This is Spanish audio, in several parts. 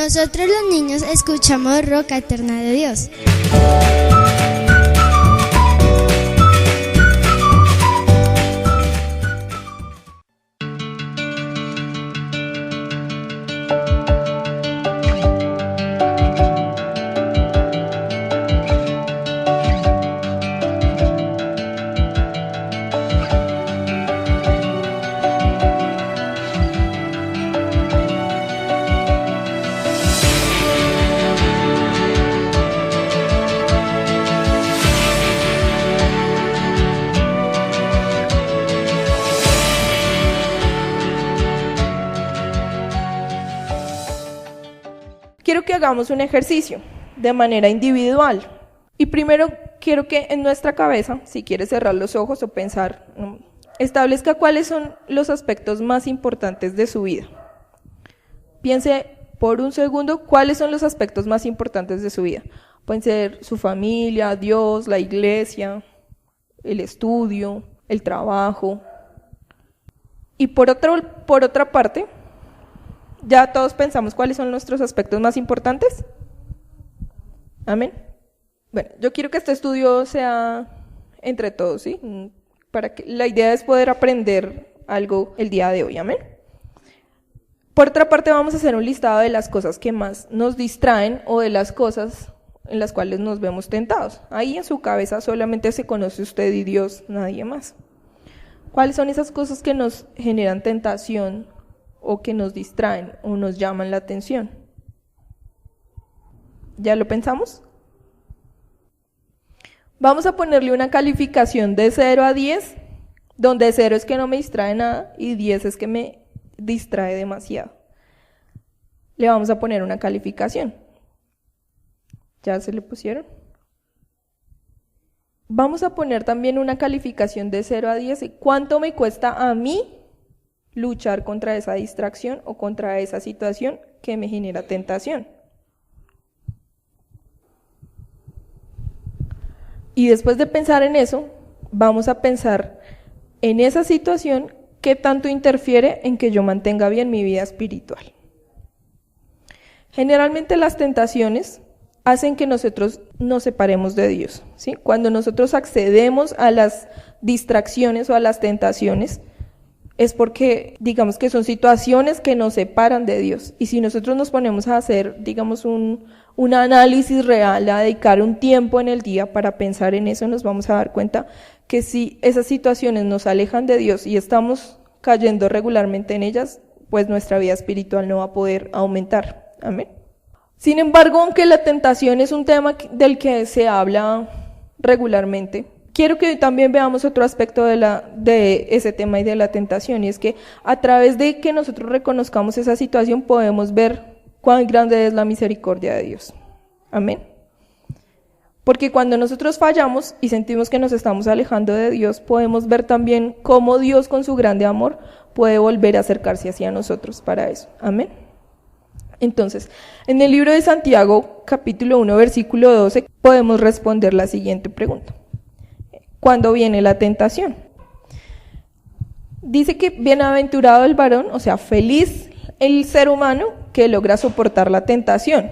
Nosotros los niños escuchamos Roca Eterna de Dios. Quiero que hagamos un ejercicio de manera individual. Y primero quiero que en nuestra cabeza, si quieres cerrar los ojos o pensar, establezca cuáles son los aspectos más importantes de su vida. Piense por un segundo cuáles son los aspectos más importantes de su vida. Pueden ser su familia, Dios, la iglesia, el estudio, el trabajo. Y por otra parte, ¿ya todos pensamos cuáles son nuestros aspectos más importantes? Amén. Bueno, yo quiero que este estudio sea entre todos, ¿sí? La idea es poder aprender algo el día de hoy, amén. Por otra parte, vamos a hacer un listado de las cosas que más nos distraen o de las cosas en las cuales nos vemos tentados. Ahí en su cabeza solamente se conoce usted y Dios, nadie más. ¿Cuáles son esas cosas que nos generan tentación o que nos distraen o nos llaman la atención? ¿Ya lo pensamos? Vamos a ponerle una calificación de 0 a 10, donde 0 es que no me distrae nada y 10 es que me distrae demasiado. Le vamos a poner una calificación. ¿Ya se le pusieron? Vamos a poner también una calificación de 0 a 10. ¿Cuánto me cuesta a mí luchar contra esa distracción o contra esa situación que me genera tentación? Y después de pensar en eso, vamos a pensar en esa situación qué tanto interfiere en que yo mantenga bien mi vida espiritual. Generalmente las tentaciones hacen que nosotros nos separemos de Dios, ¿sí? Cuando nosotros accedemos a las distracciones o a las tentaciones, es porque, digamos que son situaciones que nos separan de Dios. Y si nosotros nos ponemos a hacer, digamos, un análisis real, a dedicar un tiempo en el día para pensar en eso, nos vamos a dar cuenta que si esas situaciones nos alejan de Dios y estamos cayendo regularmente en ellas, pues nuestra vida espiritual no va a poder aumentar. Amén. Sin embargo, aunque la tentación es un tema del que se habla regularmente, quiero que también veamos otro aspecto de ese tema y de la tentación, y es que a través de que nosotros reconozcamos esa situación podemos ver cuán grande es la misericordia de Dios. Amén. Porque cuando nosotros fallamos y sentimos que nos estamos alejando de Dios, podemos ver también cómo Dios con su grande amor puede volver a acercarse hacia nosotros para eso. Amén. Entonces, en el libro de Santiago, capítulo 1, versículo 12, podemos responder la siguiente pregunta. ¿Cuándo viene la tentación? Dice que bienaventurado el varón, o sea, feliz el ser humano que logra soportar la tentación.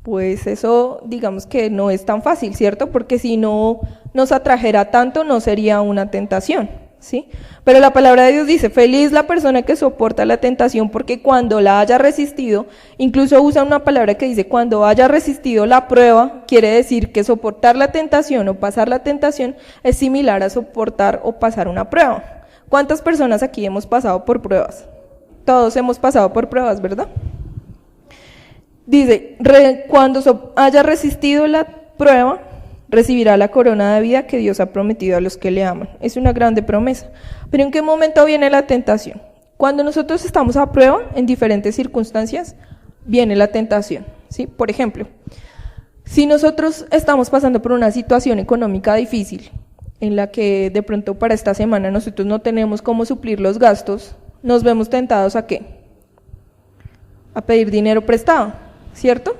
Pues eso, digamos que no es tan fácil, ¿cierto? Porque si no nos atrajera tanto, no sería una tentación, ¿sí? Pero la palabra de Dios dice, feliz la persona que soporta la tentación, porque cuando la haya resistido, incluso usa una palabra que dice, cuando haya resistido la prueba, quiere decir que soportar la tentación o pasar la tentación es similar a soportar o pasar una prueba. ¿Cuántas personas aquí hemos pasado por pruebas? Todos hemos pasado por pruebas, ¿verdad? Dice, cuando haya resistido la prueba, recibirá la corona de vida que Dios ha prometido a los que le aman. Es una grande promesa. Pero ¿en qué momento viene la tentación? Cuando nosotros estamos a prueba, en diferentes circunstancias, viene la tentación, ¿sí? Por ejemplo, si nosotros estamos pasando por una situación económica difícil, en la que de pronto para esta semana nosotros no tenemos cómo suplir los gastos, nos vemos tentados ¿a qué? A pedir dinero prestado, ¿cierto?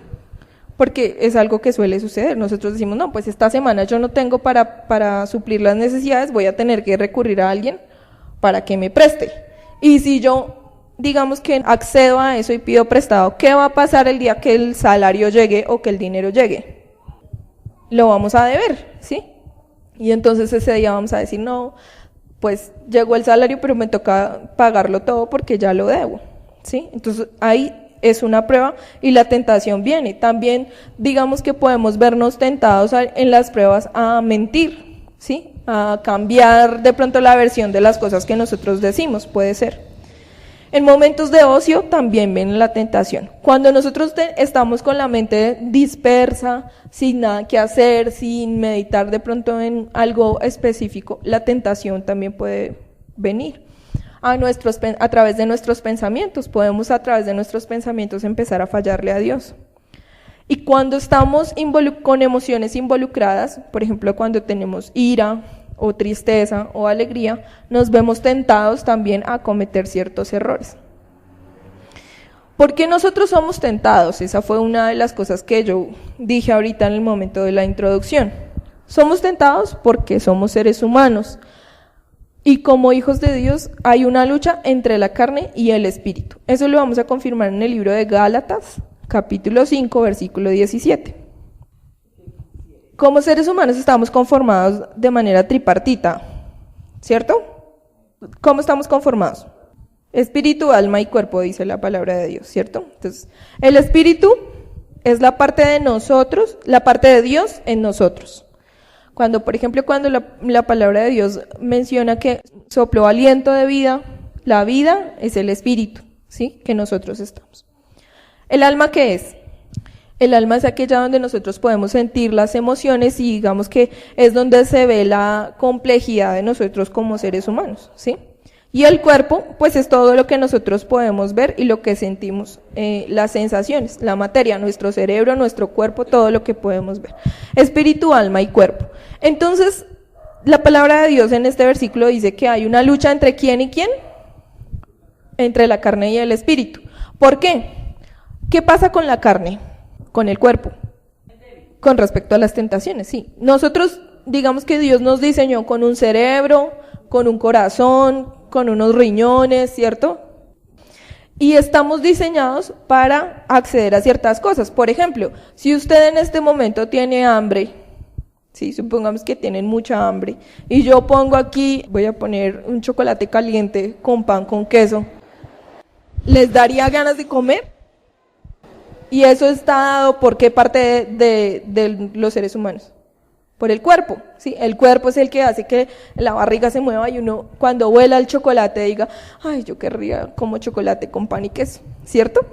Porque es algo que suele suceder. Nosotros decimos, no, pues esta semana yo no tengo para suplir las necesidades, voy a tener que recurrir a alguien para que me preste. Y si yo digamos que accedo a eso y pido prestado, ¿qué va a pasar el día que el salario llegue o que el dinero llegue? Lo vamos a deber, ¿sí? Y entonces ese día vamos a decir, no, pues llegó el salario, pero me toca pagarlo todo porque ya lo debo, ¿sí? Entonces ahí es una prueba y la tentación viene. También digamos que podemos vernos tentados en las pruebas a mentir, ¿sí? A cambiar de pronto la versión de las cosas que nosotros decimos, puede ser. En momentos de ocio también viene la tentación. Cuando nosotros estamos con la mente dispersa, sin nada que hacer, sin meditar de pronto en algo específico, la tentación también puede venir. A través de nuestros pensamientos, podemos a través de nuestros pensamientos empezar a fallarle a Dios. Y cuando estamos con emociones involucradas, por ejemplo cuando tenemos ira o tristeza o alegría, nos vemos tentados también a cometer ciertos errores. ¿Por qué nosotros somos tentados? Esa fue una de las cosas que yo dije ahorita en el momento de la introducción. Somos tentados porque somos seres humanos. Y como hijos de Dios hay una lucha entre la carne y el espíritu. Eso lo vamos a confirmar en el libro de Gálatas, capítulo 5, versículo 17. Como seres humanos estamos conformados de manera tripartita, ¿cierto? ¿Cómo estamos conformados? Espíritu, alma y cuerpo, dice la palabra de Dios, ¿cierto? Entonces, el espíritu es la parte de nosotros, la parte de Dios en nosotros. Cuando, por ejemplo, cuando la palabra de Dios menciona que sopló aliento de vida, la vida es el espíritu, ¿sí? Que nosotros estamos. ¿El alma qué es? El alma es aquella donde nosotros podemos sentir las emociones y digamos que es donde se ve la complejidad de nosotros como seres humanos, ¿sí? Y el cuerpo, pues es todo lo que nosotros podemos ver y lo que sentimos, las sensaciones, la materia, nuestro cerebro, nuestro cuerpo, todo lo que podemos ver. Espíritu, alma y cuerpo. Entonces, la palabra de Dios en este versículo dice que hay una lucha entre quién y quién, entre la carne y el espíritu. ¿Por qué? ¿Qué pasa con la carne? Con el cuerpo. Con respecto a las tentaciones, sí. Nosotros, digamos que Dios nos diseñó con un cerebro, con un corazón, con unos riñones, ¿cierto? Y estamos diseñados para acceder a ciertas cosas. Por ejemplo, si usted en este momento tiene hambre, sí, supongamos que tienen mucha hambre, y yo pongo aquí, voy a poner un chocolate caliente con pan con queso, ¿les daría ganas de comer? Y eso está dado por qué parte de los seres humanos. Por el cuerpo, ¿sí? El cuerpo es el que hace que la barriga se mueva y uno cuando huela el chocolate diga, ay, yo querría como chocolate con pan y queso, ¿cierto?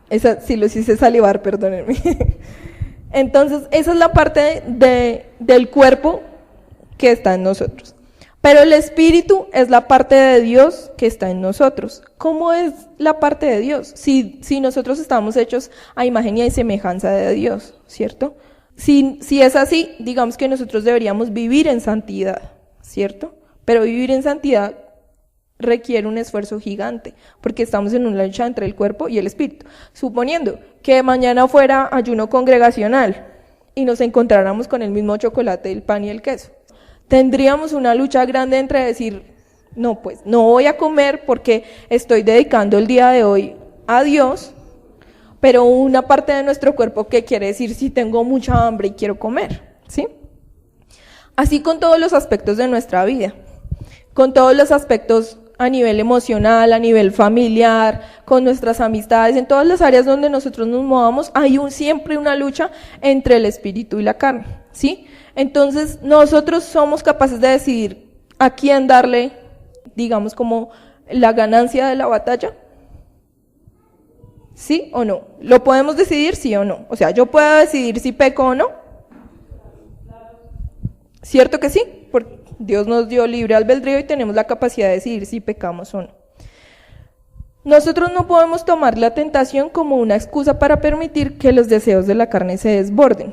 Esa sí los hice salivar, perdónenme. Entonces, esa es la parte del cuerpo que está en nosotros. Pero el espíritu es la parte de Dios que está en nosotros. ¿Cómo es la parte de Dios? Si nosotros estamos hechos a imagen y semejanza de Dios, ¿cierto? Si es así, digamos que nosotros deberíamos vivir en santidad, ¿cierto? Pero vivir en santidad requiere un esfuerzo gigante, porque estamos en una lucha entre el cuerpo y el espíritu. Suponiendo que mañana fuera ayuno congregacional y nos encontráramos con el mismo chocolate, el pan y el queso, tendríamos una lucha grande entre decir, no, pues no voy a comer porque estoy dedicando el día de hoy a Dios, pero una parte de nuestro cuerpo que quiere decir si tengo mucha hambre y quiero comer, ¿sí? Así con todos los aspectos de nuestra vida, con todos los aspectos a nivel emocional, a nivel familiar, con nuestras amistades, en todas las áreas donde nosotros nos movamos, hay siempre una lucha entre el espíritu y la carne, ¿sí? Entonces nosotros somos capaces de decidir a quién darle, digamos, como la ganancia de la batalla. ¿Sí o no? ¿Lo podemos decidir sí o no? O sea, ¿yo puedo decidir si peco o no? ¿Cierto que sí? Porque Dios nos dio libre albedrío y tenemos la capacidad de decidir si pecamos o no. Nosotros no podemos tomar la tentación como una excusa para permitir que los deseos de la carne se desborden.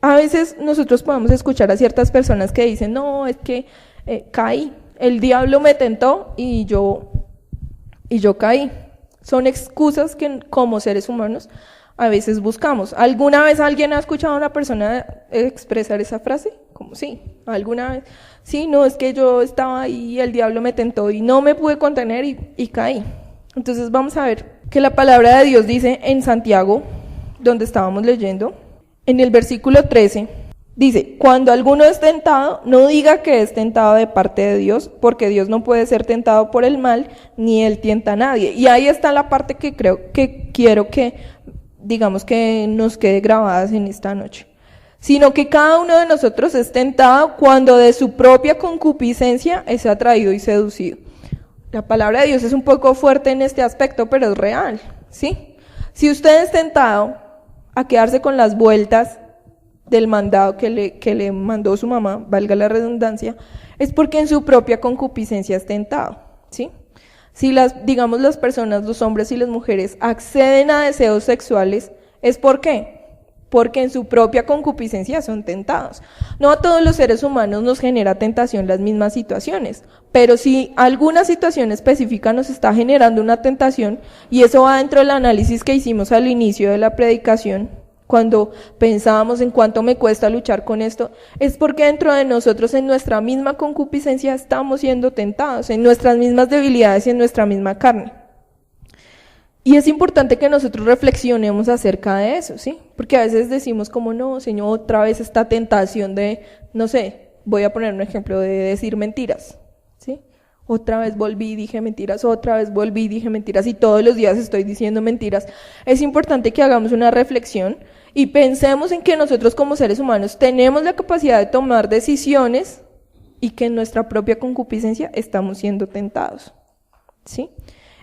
A veces nosotros podemos escuchar a ciertas personas que dicen, no, es que caí, el diablo me tentó y yo caí. Son excusas que como seres humanos a veces buscamos. ¿Alguna vez alguien ha escuchado a una persona expresar esa frase? Como sí, alguna vez. Sí, no, es que yo estaba ahí y el diablo me tentó y no me pude contener y caí. Entonces vamos a ver que la palabra de Dios dice en Santiago, donde estábamos leyendo, en el versículo 13, dice, cuando alguno es tentado, no diga que es tentado de parte de Dios, porque Dios no puede ser tentado por el mal, ni Él tienta a nadie. Y ahí está la parte que quiero que, digamos, que nos quede grabadas en esta noche. Sino que cada uno de nosotros es tentado cuando de su propia concupiscencia es atraído y seducido. La palabra de Dios es un poco fuerte en este aspecto, pero es real, ¿sí? Si usted es tentado a quedarse con las vueltas del mandado que le mandó su mamá, valga la redundancia, es porque en su propia concupiscencia es tentado, ¿sí? Si las personas, los hombres y las mujeres acceden a deseos sexuales, ¿es por qué? Porque en su propia concupiscencia son tentados. No a todos los seres humanos nos genera tentación las mismas situaciones, pero si alguna situación específica nos está generando una tentación, y eso va dentro del análisis que hicimos al inicio de la predicación, cuando pensábamos en cuánto me cuesta luchar con esto, es porque dentro de nosotros, en nuestra misma concupiscencia, estamos siendo tentados, en nuestras mismas debilidades y en nuestra misma carne. Y es importante que nosotros reflexionemos acerca de eso, ¿sí? Porque a veces decimos como, no, Señor, otra vez esta tentación de, no sé, voy a poner un ejemplo de decir mentiras, ¿sí? Otra vez volví y dije mentiras, otra vez volví y dije mentiras, y todos los días estoy diciendo mentiras. Es importante que hagamos una reflexión y pensemos en que nosotros como seres humanos tenemos la capacidad de tomar decisiones y que en nuestra propia concupiscencia estamos siendo tentados, ¿sí?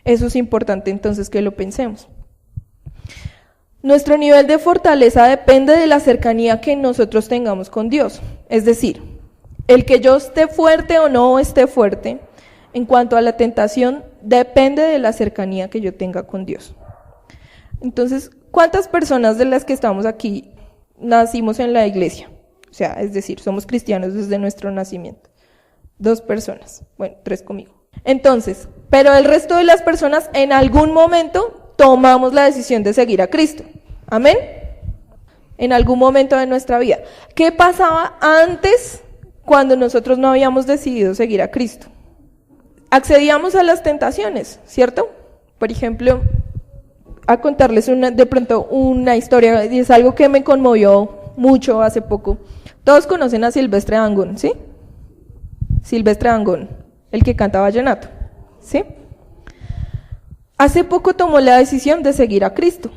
Eso es importante entonces que lo pensemos. Nuestro nivel de fortaleza depende de la cercanía que nosotros tengamos con Dios. Es decir, el que yo esté fuerte o no esté fuerte, en cuanto a la tentación, depende de la cercanía que yo tenga con Dios. Entonces, ¿cuántas personas de las que estamos aquí nacimos en la iglesia? O sea, es decir, somos cristianos desde nuestro nacimiento. 2 personas, bueno, 3 conmigo. Entonces, pero el resto de las personas en algún momento tomamos la decisión de seguir a Cristo. ¿Amén? En algún momento de nuestra vida. ¿Qué pasaba antes cuando nosotros no habíamos decidido seguir a Cristo? Accedíamos a las tentaciones, ¿cierto? Por ejemplo, a contarles de pronto una historia, y es algo que me conmovió mucho hace poco. Todos conocen a Silvestre Dangond, ¿sí? Silvestre Dangond, el que canta vallenato, ¿sí? Hace poco tomó la decisión de seguir a Cristo,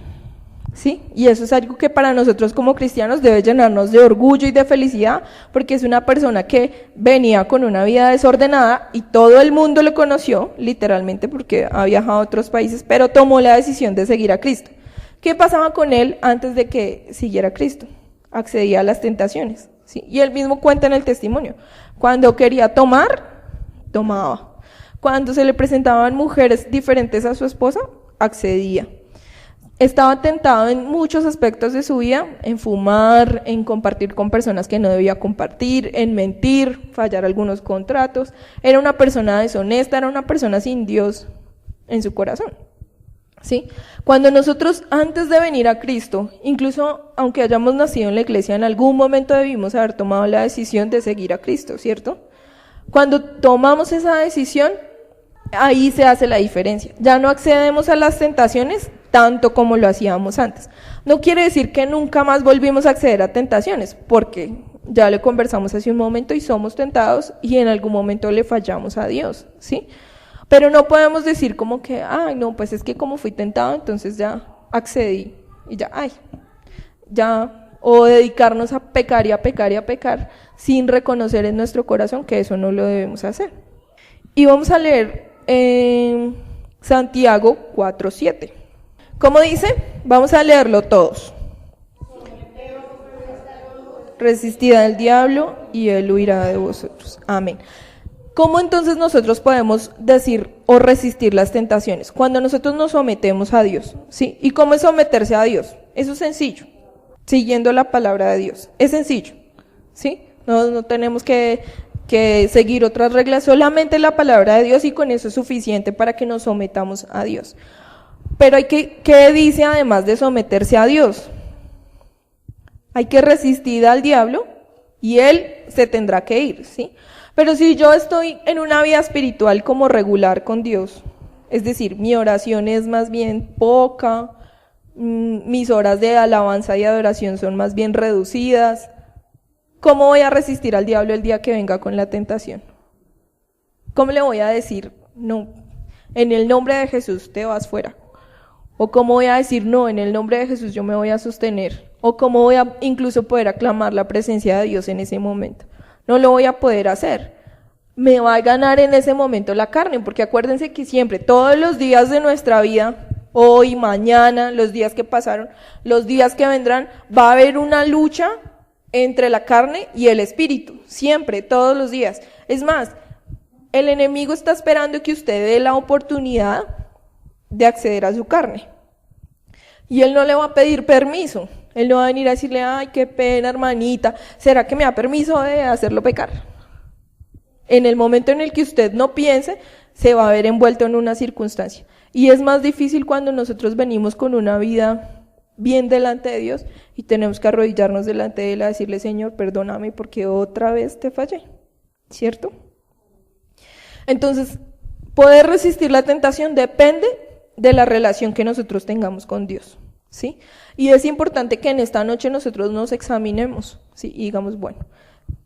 ¿sí? Y eso es algo que para nosotros como cristianos debe llenarnos de orgullo y de felicidad, porque es una persona que venía con una vida desordenada y todo el mundo lo conoció, literalmente, porque ha viajado a otros países, pero tomó la decisión de seguir a Cristo. ¿Qué pasaba con él antes de que siguiera a Cristo? Accedía a las tentaciones, ¿sí? Y él mismo cuenta en el testimonio, cuando quería tomar, tomaba. Cuando se le presentaban mujeres diferentes a su esposa, accedía. Estaba tentado en muchos aspectos de su vida, en fumar, en compartir con personas que no debía compartir, en mentir, fallar algunos contratos. Era una persona deshonesta, era una persona sin Dios en su corazón, ¿sí? Cuando nosotros, antes de venir a Cristo, incluso aunque hayamos nacido en la iglesia, en algún momento debimos haber tomado la decisión de seguir a Cristo, ¿cierto? Cuando tomamos esa decisión, ahí se hace la diferencia. Ya no accedemos a las tentaciones tanto como lo hacíamos antes. No quiere decir que nunca más volvimos a acceder a tentaciones, porque ya le conversamos hace un momento y somos tentados y en algún momento le fallamos a Dios, ¿sí? Pero no podemos decir como que, ay, no, pues es que como fui tentado, entonces ya accedí y ya, o dedicarnos a pecar y a pecar y a pecar sin reconocer en nuestro corazón que eso no lo debemos hacer. Y vamos a leer Santiago 4:7. ¿Cómo dice? Vamos a leerlo todos. Resistid al diablo y él huirá de vosotros. Amén. ¿Cómo entonces nosotros podemos decir o resistir las tentaciones? Cuando nosotros nos sometemos a Dios, ¿sí? ¿Y cómo es someterse a Dios? Eso es sencillo, siguiendo la palabra de Dios. Es sencillo, ¿sí? No tenemos que seguir otras reglas, solamente la palabra de Dios, y con eso es suficiente para que nos sometamos a Dios. Pero ¿qué dice además de someterse a Dios? Hay que resistir al diablo y él se tendrá que ir, ¿sí? Pero si yo estoy en una vida espiritual como regular con Dios, Es decir, mi oración es más bien poca, mis horas de alabanza y adoración son más bien reducidas. ¿Cómo voy a resistir al diablo el día que venga con la tentación? ¿Cómo le voy a decir, no, en el nombre de Jesús te vas fuera? ¿O cómo voy a decir, no, en el nombre de Jesús yo me voy a sostener? ¿O cómo voy a incluso poder aclamar la presencia de Dios en ese momento? No lo voy a poder hacer. Me va a ganar en ese momento la carne, porque acuérdense que siempre, todos los días de nuestra vida, hoy, mañana, los días que pasaron, los días que vendrán, va a haber una lucha entre la carne y el espíritu, siempre, todos los días. Es más, el enemigo está esperando que usted dé la oportunidad de acceder a su carne. Y él no le va a pedir permiso. Él no va a venir a decirle, ay, qué pena, hermanita, ¿será que me da permiso de hacerlo pecar? En el momento en el que usted no piense, se va a ver envuelto en una circunstancia. Y es más difícil cuando nosotros venimos con una vida bien delante de Dios y tenemos que arrodillarnos delante de Él a decirle, Señor, perdóname porque otra vez te fallé, ¿cierto? Entonces, poder resistir la tentación depende de la relación que nosotros tengamos con Dios, ¿sí? Y es importante que en esta noche nosotros nos examinemos, ¿sí? Y digamos, bueno,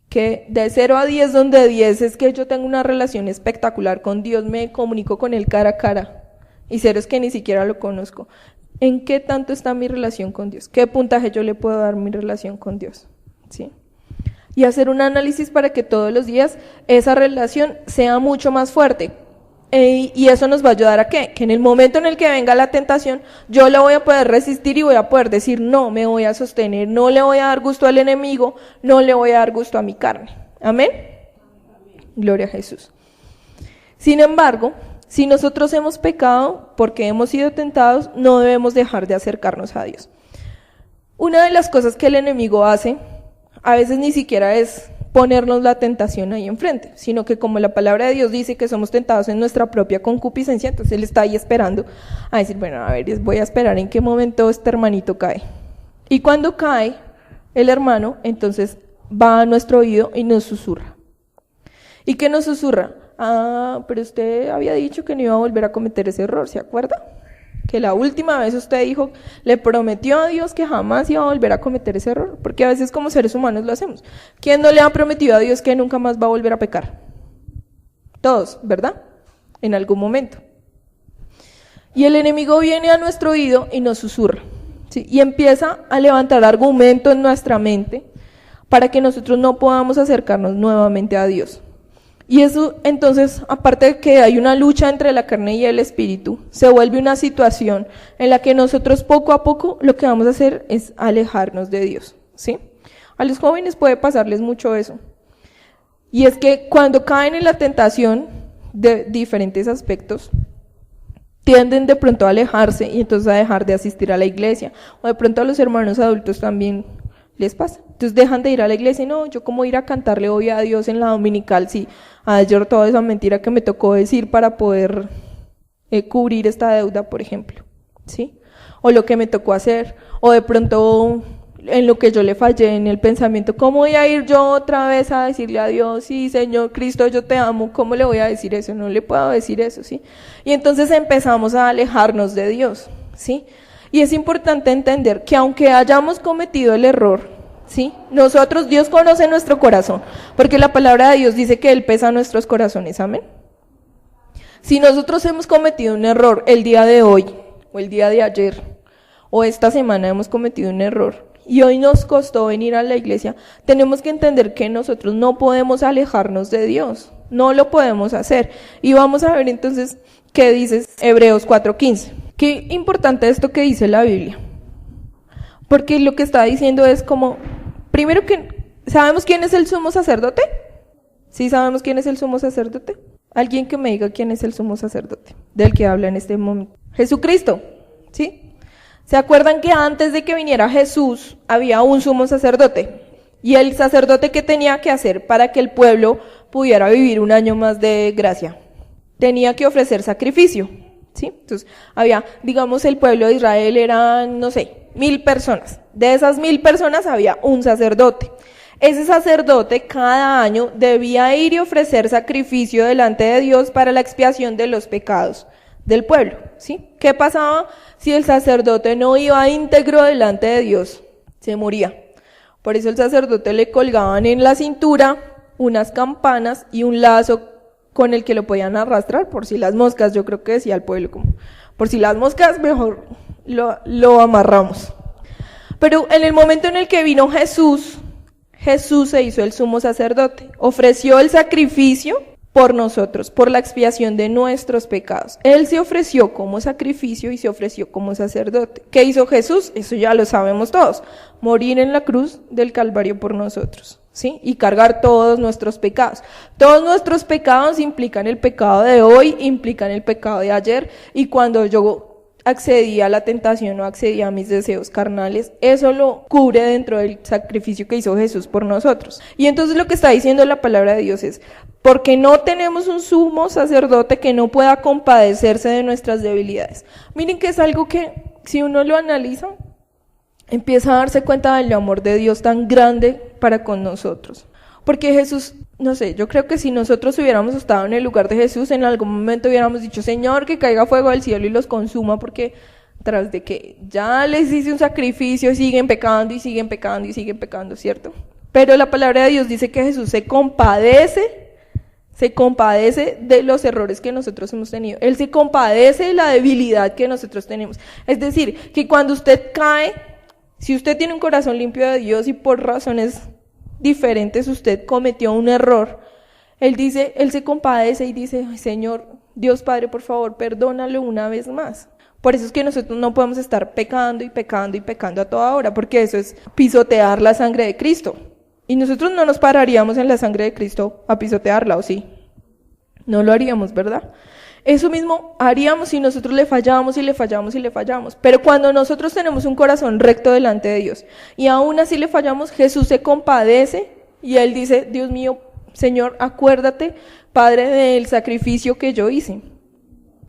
que de 0 a 10, donde 10 es que yo tengo una relación espectacular con Dios, me comunico con Él cara a cara, y 0 es que ni siquiera lo conozco. ¿En qué tanto está mi relación con Dios? ¿Qué puntaje yo le puedo dar a mi relación con Dios? ¿Sí? Y hacer un análisis para que todos los días esa relación sea mucho más fuerte. Y eso nos va a ayudar a ¿qué? Que en el momento en el que venga la tentación, yo la voy a poder resistir y voy a poder decir, no, me voy a sostener, no le voy a dar gusto al enemigo, no le voy a dar gusto a mi carne. ¿Amén? Gloria a Jesús. Sin embargo, si nosotros hemos pecado porque hemos sido tentados, no debemos dejar de acercarnos a Dios. Una de las cosas que el enemigo hace, a veces ni siquiera es ponernos la tentación ahí enfrente, sino que como la palabra de Dios dice que somos tentados en nuestra propia concupiscencia, entonces Él está ahí esperando a decir, bueno, a ver, voy a esperar en qué momento este hermanito cae. Y cuando cae el hermano, entonces va a nuestro oído y nos susurra. ¿Y qué nos susurra? Ah, pero usted había dicho que no iba a volver a cometer ese error, ¿se acuerda? Que la última vez usted dijo, le prometió a Dios que jamás iba a volver a cometer ese error, porque a veces como seres humanos lo hacemos. ¿Quién no le ha prometido a Dios que nunca más va a volver a pecar? Todos, ¿verdad? En algún momento. Y el enemigo viene a nuestro oído y nos susurra, ¿sí? Y empieza a levantar argumento en nuestra mente para que nosotros no podamos acercarnos nuevamente a Dios. Y eso, entonces, aparte de que hay una lucha entre la carne y el espíritu, se vuelve una situación en la que nosotros poco a poco lo que vamos a hacer es alejarnos de Dios, ¿sí? A los jóvenes puede pasarles mucho eso. Y es que cuando caen en la tentación de diferentes aspectos, tienden de pronto a alejarse y entonces a dejar de asistir a la iglesia. O de pronto a los hermanos adultos también les pasa. Entonces dejan de ir a la iglesia y no, yo como ir a cantarle hoy a Dios en la dominical, sí, ayer toda esa mentira que me tocó decir para poder cubrir esta deuda, por ejemplo, ¿sí? O lo que me tocó hacer, o de pronto en lo que yo le fallé en el pensamiento, ¿cómo voy a ir yo otra vez a decirle a Dios, sí, Señor Cristo, yo te amo? ¿Cómo le voy a decir eso? No le puedo decir eso, ¿sí? Y entonces empezamos a alejarnos de Dios, ¿sí? Y es importante entender que aunque hayamos cometido el error, ¿sí? Nosotros, Dios conoce nuestro corazón, porque la palabra de Dios dice que Él pesa nuestros corazones, amén. Si nosotros hemos cometido un error el día de hoy, o el día de ayer, o esta semana hemos cometido un error, y hoy nos costó venir a la iglesia, tenemos que entender que nosotros no podemos alejarnos de Dios, no lo podemos hacer. Y vamos a ver entonces qué dice Hebreos 4:15. Qué importante esto que dice la Biblia, porque lo que está diciendo es como, primero que, ¿sabemos quién es el sumo sacerdote? ¿Sí sabemos quién es el sumo sacerdote? Alguien que me diga quién es el sumo sacerdote, del que habla en este momento. Jesucristo, ¿sí? ¿Se acuerdan que antes de que viniera Jesús había un sumo sacerdote? Y el sacerdote, ¿qué tenía que hacer para que el pueblo pudiera vivir un año más de gracia? Tenía que ofrecer sacrificio, ¿sí? Entonces, había, digamos, el pueblo de Israel eran, no sé, 1000 personas. De esas 1000 personas había un sacerdote. Ese sacerdote cada año debía ir y ofrecer sacrificio delante de Dios para la expiación de los pecados del pueblo, ¿sí? ¿Qué pasaba si el sacerdote no iba íntegro delante de Dios? Se moría. Por eso el sacerdote le colgaban en la cintura unas campanas y un lazo con el que lo podían arrastrar por si las moscas. Yo creo que decía el pueblo como, por si las moscas mejor lo amarramos. Pero en el momento en el que vino Jesús se hizo el sumo sacerdote, ofreció el sacrificio por nosotros, por la expiación de nuestros pecados. Él se ofreció como sacrificio y se ofreció como sacerdote. ¿Qué hizo Jesús? Eso ya lo sabemos todos. Morir en la cruz del Calvario por nosotros, ¿sí? Y cargar todos nuestros pecados. Todos nuestros pecados implican el pecado de hoy, implican el pecado de ayer, y cuando yo accedía a la tentación o accedía a mis deseos carnales, eso lo cubre dentro del sacrificio que hizo Jesús por nosotros. Y entonces lo que está diciendo la palabra de Dios es, porque no tenemos un sumo sacerdote que no pueda compadecerse de nuestras debilidades. Miren que es algo que, si uno lo analiza, empieza a darse cuenta del amor de Dios tan grande para con nosotros. Porque Jesús, no sé, yo creo que si nosotros hubiéramos estado en el lugar de Jesús, en algún momento hubiéramos dicho, Señor, que caiga fuego del cielo y los consuma, porque tras de que ya les hice un sacrificio, siguen pecando y siguen pecando y siguen pecando, ¿cierto? Pero la palabra de Dios dice que Jesús se compadece de los errores que nosotros hemos tenido. Él se compadece de la debilidad que nosotros tenemos. Es decir, que cuando usted cae, si usted tiene un corazón limpio de Dios y por razones diferentes usted cometió un error, Él se compadece y dice, ay, Señor, Dios Padre, por favor, perdónalo una vez más. Por eso es que nosotros no podemos estar pecando y pecando y pecando a toda hora, porque eso es pisotear la sangre de Cristo. Y nosotros no nos pararíamos en la sangre de Cristo a pisotearla, ¿o sí? No lo haríamos, ¿verdad? Eso mismo haríamos si nosotros le fallamos y le fallamos y le fallamos. Pero cuando nosotros tenemos un corazón recto delante de Dios y aún así le fallamos, Jesús se compadece y Él dice, Dios mío, Señor, acuérdate, Padre, del sacrificio que yo hice.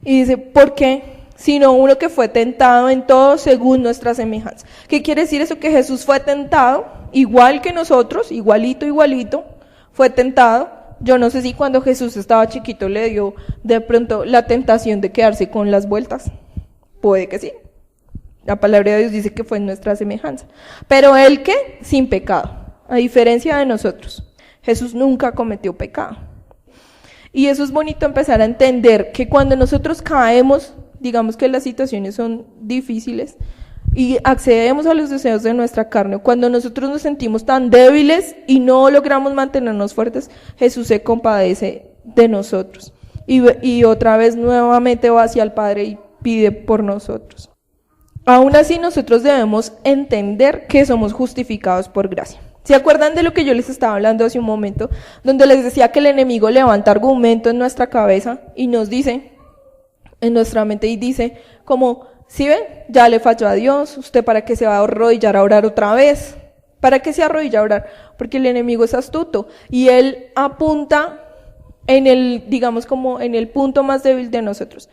Y dice, ¿por qué? Sino uno que fue tentado en todo según nuestra semejanza. ¿Qué quiere decir eso? Que Jesús fue tentado, igual que nosotros, igualito, fue tentado. Yo no sé si cuando Jesús estaba chiquito le dio de pronto la tentación de quedarse con las vueltas. Puede que sí. La palabra de Dios dice que fue en nuestra semejanza. Pero Él que sin pecado, a diferencia de nosotros. Jesús nunca cometió pecado. Y eso es bonito empezar a entender que cuando nosotros caemos, digamos que las situaciones son difíciles y accedemos a los deseos de nuestra carne, cuando nosotros nos sentimos tan débiles y no logramos mantenernos fuertes, Jesús se compadece de nosotros y otra vez nuevamente va hacia el Padre y pide por nosotros. Aún así nosotros debemos entender que somos justificados por gracia. ¿Se acuerdan de lo que yo les estaba hablando hace un momento? Donde les decía que el enemigo levanta argumento en nuestra cabeza y nos dice, en nuestra mente, y dice como, ¿sí ven? Ya le falló a Dios, ¿usted para qué se va a arrodillar a orar otra vez? ¿Para qué se arrodilla a orar? Porque el enemigo es astuto y él apunta en el, digamos como en el punto más débil de nosotros.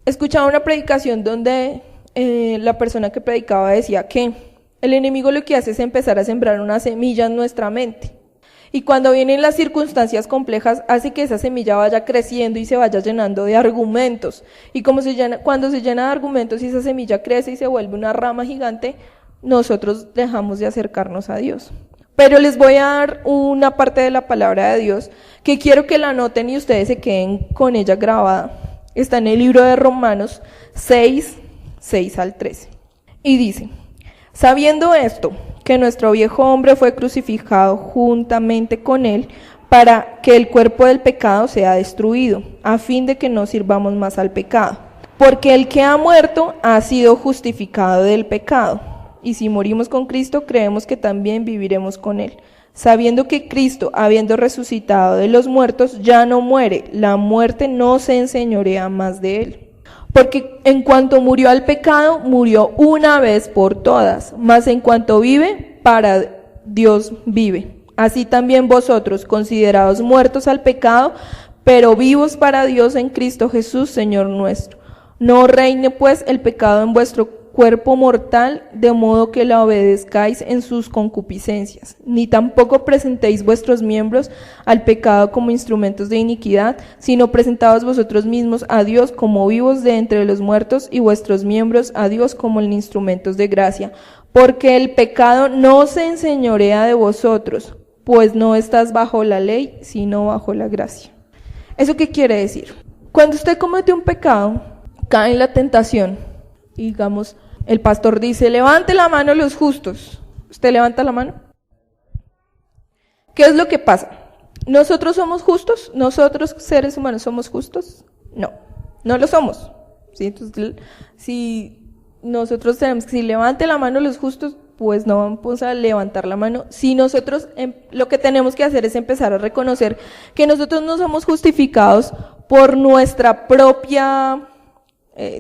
Escuchaba una predicación donde la persona que predicaba decía que el enemigo lo que hace es empezar a sembrar una semilla en nuestra mente. Y cuando vienen las circunstancias complejas, hace que esa semilla vaya creciendo y se vaya llenando de argumentos. Y cuando se llena de argumentos y esa semilla crece y se vuelve una rama gigante, nosotros dejamos de acercarnos a Dios. Pero les voy a dar una parte de la palabra de Dios que quiero que la anoten y ustedes se queden con ella grabada. Está en el libro de Romanos 6 al 13. Y dice, sabiendo esto, que nuestro viejo hombre fue crucificado juntamente con él para que el cuerpo del pecado sea destruido, a fin de que no sirvamos más al pecado. Porque el que ha muerto ha sido justificado del pecado. Y si morimos con Cristo, creemos que también viviremos con él, sabiendo que Cristo, habiendo resucitado de los muertos, ya no muere, la muerte no se enseñorea más de él. Porque en cuanto murió al pecado, murió una vez por todas, mas en cuanto vive, para Dios vive. Así también vosotros, considerados muertos al pecado, pero vivos para Dios en Cristo Jesús, Señor nuestro. No reine pues el pecado en vuestro cuerpo mortal, de modo que la obedezcáis en sus concupiscencias, ni tampoco presentéis vuestros miembros al pecado como instrumentos de iniquidad, sino presentaos vosotros mismos a Dios como vivos de entre los muertos y vuestros miembros a Dios como instrumentos de gracia, porque el pecado no se enseñorea de vosotros, pues no estás bajo la ley, sino bajo la gracia. ¿Eso qué quiere decir? Cuando usted comete un pecado, cae en la tentación. Digamos, el pastor dice, levante la mano los justos. ¿Usted levanta la mano? ¿Qué es lo que pasa? ¿Nosotros somos justos? ¿Nosotros, seres humanos, somos justos? No, no lo somos. ¿Sí? Entonces, si nosotros tenemos que, si levante la mano los justos, pues no vamos a levantar la mano. Si nosotros, lo que tenemos que hacer es empezar a reconocer que nosotros no somos justificados por nuestra propia,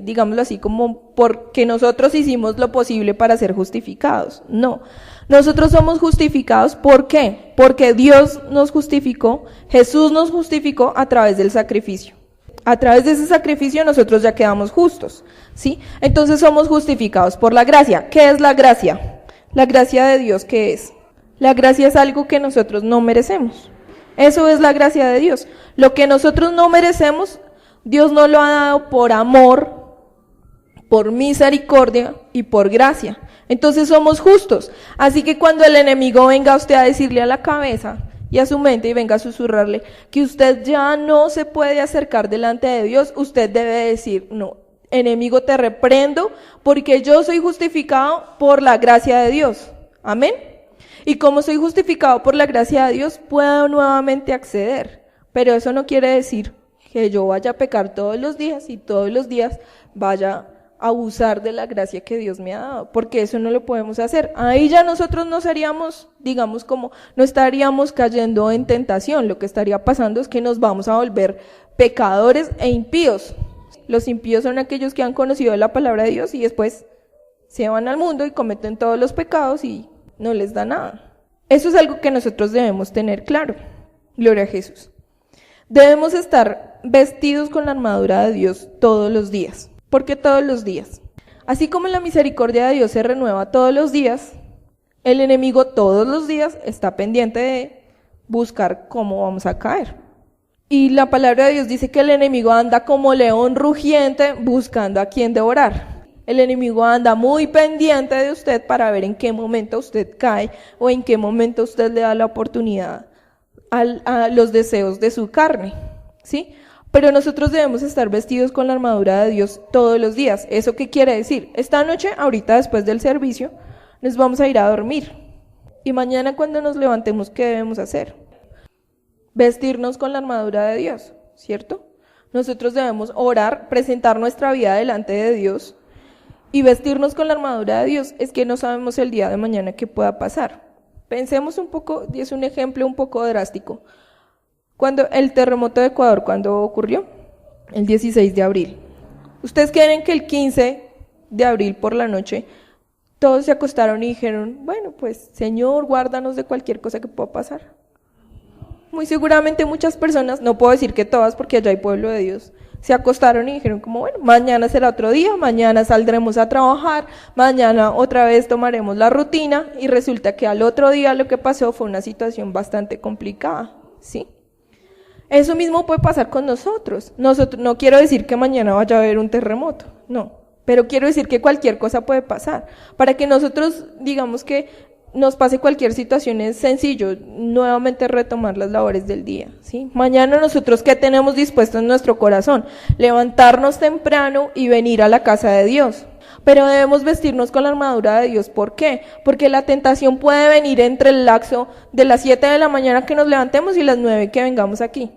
digámoslo así, como porque nosotros hicimos lo posible para ser justificados. No, nosotros somos justificados, ¿por qué? Porque Dios nos justificó, Jesús nos justificó a través del sacrificio. A través de ese sacrificio nosotros ya quedamos justos, ¿sí? Entonces somos justificados por la gracia. ¿Qué es la gracia? La gracia de Dios, ¿qué es? La gracia es algo que nosotros no merecemos. Eso es la gracia de Dios. Lo que nosotros no merecemos, Dios nos lo ha dado por amor, por misericordia y por gracia. Entonces somos justos. Así que cuando el enemigo venga a usted a decirle a la cabeza y a su mente y venga a susurrarle que usted ya no se puede acercar delante de Dios, usted debe decir, no, enemigo, te reprendo porque yo soy justificado por la gracia de Dios. Amén. Y como soy justificado por la gracia de Dios, puedo nuevamente acceder. Pero eso no quiere decir que yo vaya a pecar todos los días y todos los días vaya a abusar de la gracia que Dios me ha dado, porque eso no lo podemos hacer. Ahí ya nosotros no seríamos, digamos, como no estaríamos cayendo en tentación. Lo que estaría pasando es que nos vamos a volver pecadores e impíos. Los impíos son aquellos que han conocido la palabra de Dios y después se van al mundo y cometen todos los pecados y no les da nada. Eso es algo que nosotros debemos tener claro. Gloria a Jesús. Debemos estar vestidos con la armadura de Dios todos los días. ¿Por qué todos los días? Así como la misericordia de Dios se renueva todos los días, el enemigo todos los días está pendiente de buscar cómo vamos a caer. Y la palabra de Dios dice que el enemigo anda como león rugiente buscando a quien devorar. El enemigo anda muy pendiente de usted para ver en qué momento usted cae o en qué momento usted le da la oportunidad a los deseos de su carne, ¿sí? Pero nosotros debemos estar vestidos con la armadura de Dios todos los días. ¿Eso qué quiere decir? Esta noche, ahorita después del servicio, nos vamos a ir a dormir. Y mañana cuando nos levantemos, ¿qué debemos hacer? Vestirnos con la armadura de Dios, ¿cierto? Nosotros debemos orar, presentar nuestra vida delante de Dios y vestirnos con la armadura de Dios. Es que no sabemos el día de mañana qué pueda pasar. Pensemos un poco, y es un ejemplo un poco drástico. Cuando el terremoto de Ecuador, ¿cuándo ocurrió? El 16 de abril. ¿Ustedes creen que el 15 de abril por la noche todos se acostaron y dijeron, bueno, pues Señor, guárdanos de cualquier cosa que pueda pasar? Muy seguramente muchas personas, no puedo decir que todas porque allá hay pueblo de Dios, se acostaron y dijeron como, bueno, mañana será otro día, mañana saldremos a trabajar, mañana otra vez tomaremos la rutina, y resulta que al otro día lo que pasó fue una situación bastante complicada, ¿sí? Eso mismo puede pasar con nosotros. No quiero decir que mañana vaya a haber un terremoto, no, pero quiero decir que cualquier cosa puede pasar. Para que nosotros digamos que nos pase cualquier situación es sencillo, nuevamente retomar las labores del día, ¿sí? Mañana nosotros, ¿qué tenemos dispuesto en nuestro corazón? Levantarnos temprano y venir a la casa de Dios. Pero debemos vestirnos con la armadura de Dios. ¿Por qué? Porque la tentación puede venir entre el lapso de las 7 de la mañana que nos levantemos y las 9 que vengamos aquí.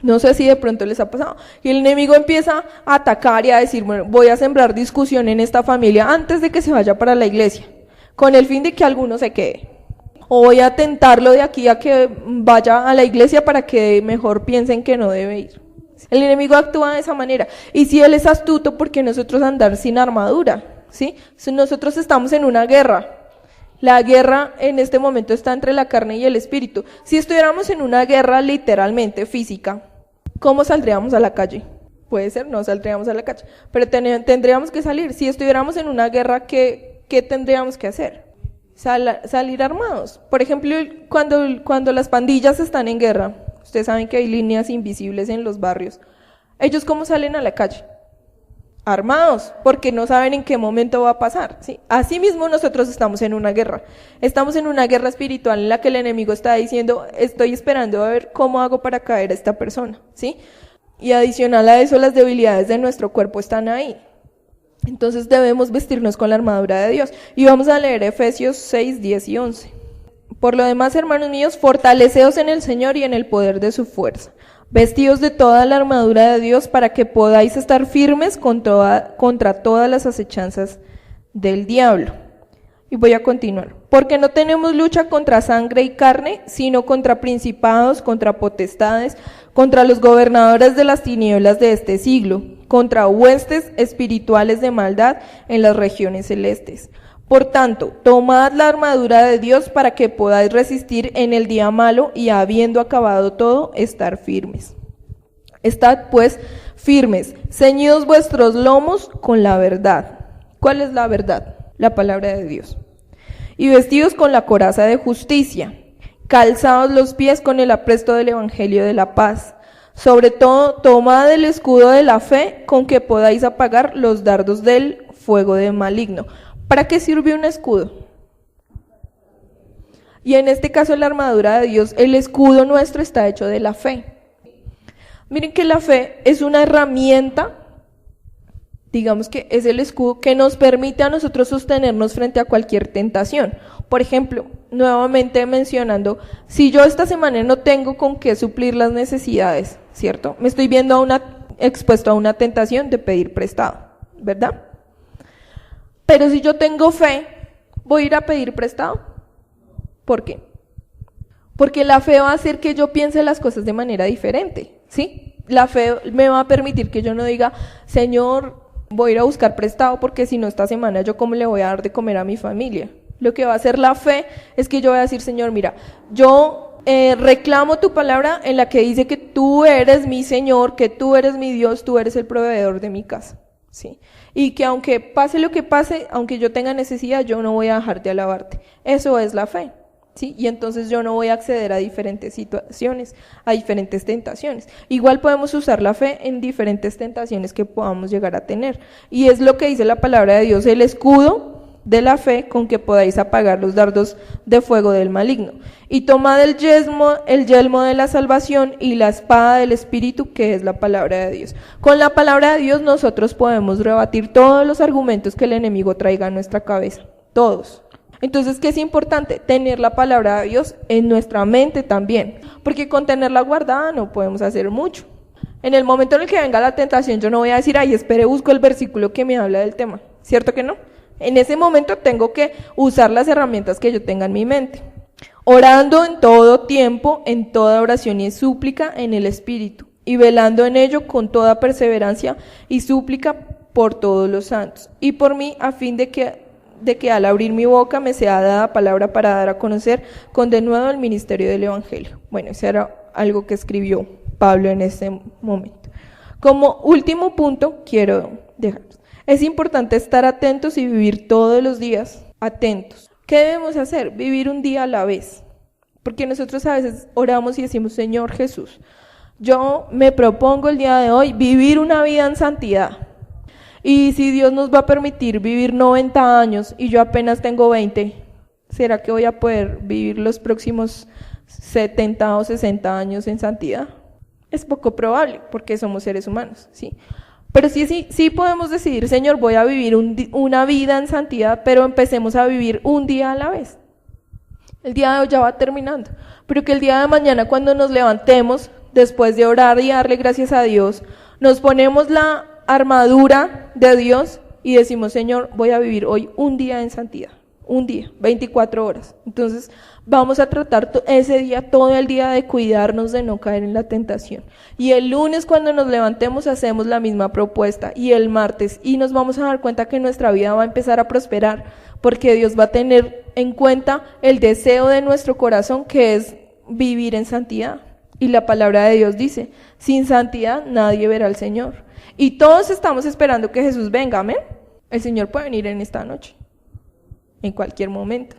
No sé si de pronto les ha pasado. Y el enemigo empieza a atacar y a decir, bueno, voy a sembrar discusión en esta familia antes de que se vaya para la iglesia, con el fin de que alguno se quede. O voy a tentarlo de aquí a que vaya a la iglesia para que mejor piensen que no debe ir. El enemigo actúa de esa manera. Y si él es astuto, ¿por qué nosotros andar sin armadura? ¿Sí? Si nosotros estamos en una guerra. La guerra en este momento está entre la carne y el espíritu. Si estuviéramos en una guerra literalmente física, ¿cómo saldríamos a la calle? Puede ser, no saldríamos a la calle, pero tendríamos que salir. Si estuviéramos en una guerra, ¿qué tendríamos que hacer? Salir armados. Por ejemplo, cuando las pandillas están en guerra, ustedes saben que hay líneas invisibles en los barrios. ¿Ellos cómo salen a la calle? Armados, porque no saben en qué momento va a pasar, ¿sí? Asimismo, nosotros estamos en una guerra. Estamos en una guerra espiritual en la que el enemigo está diciendo, estoy esperando a ver cómo hago para caer a esta persona, ¿sí? Y adicional a eso, las debilidades de nuestro cuerpo están ahí. Entonces debemos vestirnos con la armadura de Dios. Y vamos a leer Efesios 6, 10 y 11. Por lo demás, hermanos míos, fortaleceos en el Señor y en el poder de su fuerza. Vestidos de toda la armadura de Dios para que podáis estar firmes contra todas las acechanzas del diablo. Y voy a continuar. Porque no tenemos lucha contra sangre y carne, sino contra principados, contra potestades, contra los gobernadores de las tinieblas de este siglo, contra huestes espirituales de maldad en las regiones celestes. Por tanto, tomad la armadura de Dios para que podáis resistir en el día malo y habiendo acabado todo, estar firmes. Estad pues firmes, ceñidos vuestros lomos con la verdad. ¿Cuál es la verdad? La palabra de Dios. Y vestidos con la coraza de justicia, calzados los pies con el apresto del evangelio de la paz. Sobre todo, tomad el escudo de la fe con que podáis apagar los dardos del fuego del maligno. ¿Para qué sirve un escudo? Y en este caso la armadura de Dios, el escudo nuestro está hecho de la fe. Miren que la fe es una herramienta, digamos que es el escudo que nos permite a nosotros sostenernos frente a cualquier tentación. Por ejemplo, nuevamente mencionando, si yo esta semana no tengo con qué suplir las necesidades, ¿cierto? Me estoy viendo expuesto a una tentación de pedir prestado, ¿verdad? Pero si yo tengo fe, ¿voy a ir a pedir prestado? ¿Por qué? Porque la fe va a hacer que yo piense las cosas de manera diferente, ¿sí? La fe me va a permitir que yo no diga, Señor, voy a ir a buscar prestado porque si no esta semana yo cómo le voy a dar de comer a mi familia. Lo que va a hacer la fe es que yo voy a decir, Señor, mira, yo reclamo tu palabra en la que dice que tú eres mi Señor, que tú eres mi Dios, tú eres el proveedor de mi casa, ¿sí? Y que aunque pase lo que pase, aunque yo tenga necesidad, yo no voy a dejar de alabarte. Eso es la fe, ¿sí? Y entonces yo no voy a acceder a diferentes situaciones, a diferentes tentaciones. Igual podemos usar la fe en diferentes tentaciones que podamos llegar a tener. Y es lo que dice la palabra de Dios, el escudo de la fe con que podáis apagar los dardos de fuego del maligno. Y tomad el yelmo de la salvación y la espada del Espíritu, que es la palabra de Dios. Con la palabra de Dios nosotros podemos rebatir todos los argumentos que el enemigo traiga a nuestra cabeza, todos. Entonces, ¿qué es importante? Tener la palabra de Dios en nuestra mente también, porque con tenerla guardada no podemos hacer mucho. En el momento en el que venga la tentación, yo no voy a decir, ay, espere, busco el versículo que me habla del tema, ¿cierto que no? En ese momento tengo que usar las herramientas que yo tenga en mi mente. Orando en todo tiempo, en toda oración y súplica en el Espíritu, y velando en ello con toda perseverancia y súplica por todos los santos, y por mí, a fin de que al abrir mi boca me sea dada palabra para dar a conocer con denuedo el ministerio del Evangelio. Bueno, eso era algo que escribió Pablo en ese momento. Como último punto, quiero dejar. Es importante estar atentos y vivir todos los días atentos. ¿Qué debemos hacer? Vivir un día a la vez. Porque nosotros a veces oramos y decimos, Señor Jesús, yo me propongo el día de hoy vivir una vida en santidad. Y si Dios nos va a permitir vivir 90 años y yo apenas tengo 20, ¿será que voy a poder vivir los próximos 70 o 60 años en santidad? Es poco probable porque somos seres humanos, ¿sí? Pero sí podemos decidir, Señor, voy a vivir una vida en santidad, pero empecemos a vivir un día a la vez. El día de hoy ya va terminando, pero que el día de mañana cuando nos levantemos, después de orar y darle gracias a Dios, nos ponemos la armadura de Dios y decimos, Señor, voy a vivir hoy un día en santidad. Un día, 24 horas. Entonces vamos a tratar ese día, todo el día, de cuidarnos de no caer en la tentación. Y el lunes cuando nos levantemos hacemos la misma propuesta, y el martes, y nos vamos a dar cuenta que nuestra vida va a empezar a prosperar, porque Dios va a tener en cuenta el deseo de nuestro corazón, que es vivir en santidad. Y la palabra de Dios dice, sin santidad nadie verá al Señor. Y todos estamos esperando que Jesús venga, amén. El Señor puede venir en esta noche, en cualquier momento.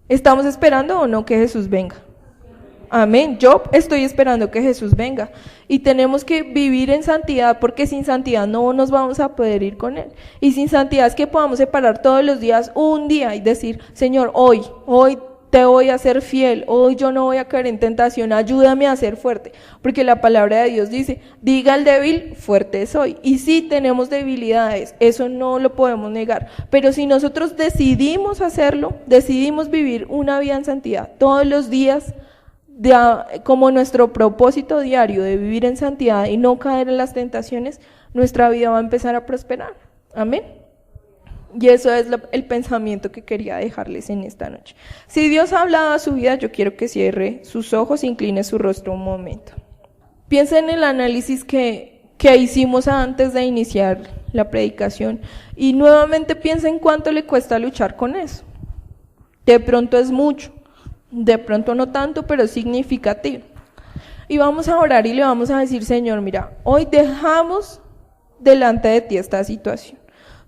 ¿Estamos esperando o no que Jesús venga? Amén. Yo estoy esperando que Jesús venga y tenemos que vivir en santidad, porque sin santidad no nos vamos a poder ir con Él. Y sin santidad es que podamos separar todos los días un día y decir, Señor, hoy te voy a ser fiel, hoy yo no voy a caer en tentación, ayúdame a ser fuerte, porque la palabra de Dios dice, diga al débil, fuerte soy. Y sí tenemos debilidades, eso no lo podemos negar, pero si nosotros decidimos hacerlo, decidimos vivir una vida en santidad todos los días, como nuestro propósito diario de vivir en santidad y no caer en las tentaciones, nuestra vida va a empezar a prosperar, amén. Y eso es el pensamiento que quería dejarles en esta noche. Si Dios ha hablado a su vida, yo quiero que cierre sus ojos e incline su rostro un momento. Piensen en el análisis que hicimos antes de iniciar la predicación y nuevamente piensen cuánto le cuesta luchar con eso. De pronto es mucho, de pronto no tanto, pero es significativo. Y vamos a orar y le vamos a decir, Señor, mira, hoy dejamos delante de ti esta situación.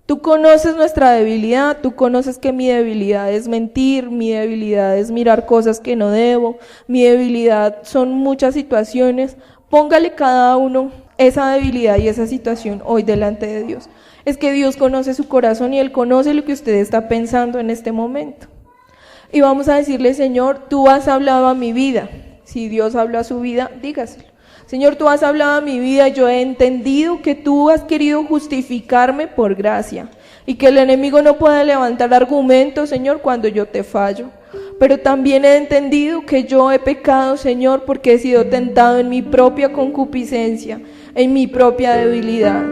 Tú conoces nuestra debilidad, tú conoces que mi debilidad es mentir, mi debilidad es mirar cosas que no debo, mi debilidad son muchas situaciones. Póngale cada uno esa debilidad y esa situación hoy delante de Dios. Es que Dios conoce su corazón y Él conoce lo que usted está pensando en este momento. Y vamos a decirle, Señor, tú has hablado a mi vida. Si Dios habló a su vida, dígaselo. Señor, tú has hablado a mi vida y yo he entendido que tú has querido justificarme por gracia y que el enemigo no puede levantar argumentos, Señor, cuando yo te fallo. Pero también he entendido que yo he pecado, Señor, porque he sido tentado en mi propia concupiscencia, en mi propia debilidad.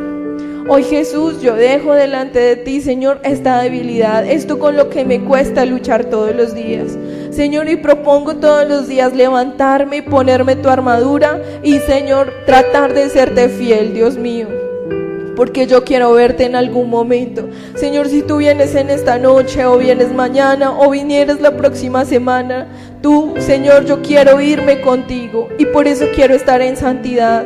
Hoy, Jesús, yo dejo delante de ti, Señor, esta debilidad, esto con lo que me cuesta luchar todos los días. Señor, y propongo todos los días levantarme y ponerme tu armadura y, Señor, tratar de serte fiel, Dios mío, porque yo quiero verte en algún momento. Señor, si tú vienes en esta noche o vienes mañana o vinieres la próxima semana, tú, Señor, yo quiero irme contigo y por eso quiero estar en santidad.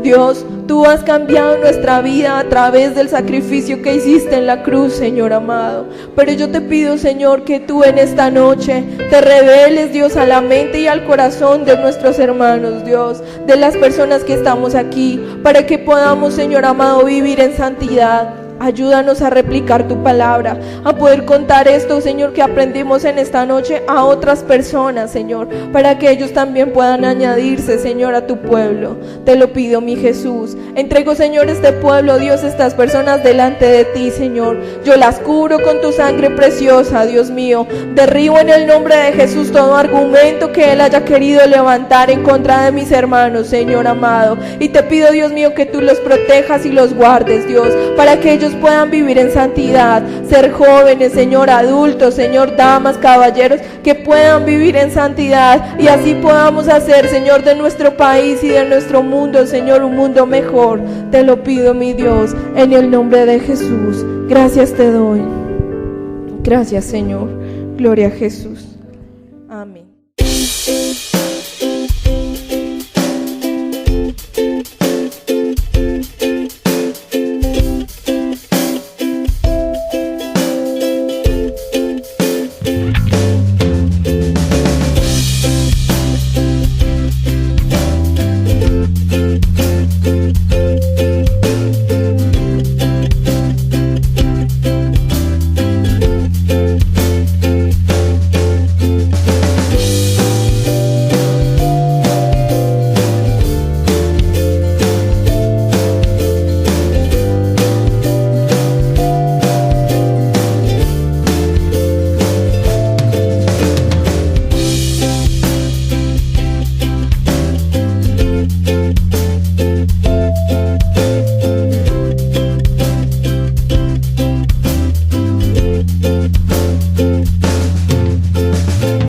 Dios, tú has cambiado nuestra vida a través del sacrificio que hiciste en la cruz, Señor amado. Pero yo te pido, Señor, que tú en esta noche te reveles, Dios, a la mente y al corazón de nuestros hermanos, Dios, de las personas que estamos aquí, para que podamos, Señor amado, vivir en santidad. Ayúdanos a replicar tu palabra, a poder contar esto, Señor, que aprendimos en esta noche a otras personas, Señor, para que ellos también puedan añadirse, Señor, a tu pueblo. Te lo pido, mi Jesús. Entrego, Señor, este pueblo, Dios, estas personas delante de ti, Señor. Yo las cubro con tu sangre preciosa, Dios mío. Derribo en el nombre de Jesús todo argumento que Él haya querido levantar en contra de mis hermanos, Señor amado. Y te pido, Dios mío, que tú los protejas y los guardes, Dios, para que ellos puedan vivir en santidad, ser jóvenes, Señor, adultos, Señor, damas, caballeros, que puedan vivir en santidad y así podamos hacer, Señor, de nuestro país y de nuestro mundo, Señor, un mundo mejor. Te lo pido, mi Dios, en el nombre de Jesús. Gracias te doy. Gracias, Señor. Gloria a Jesús.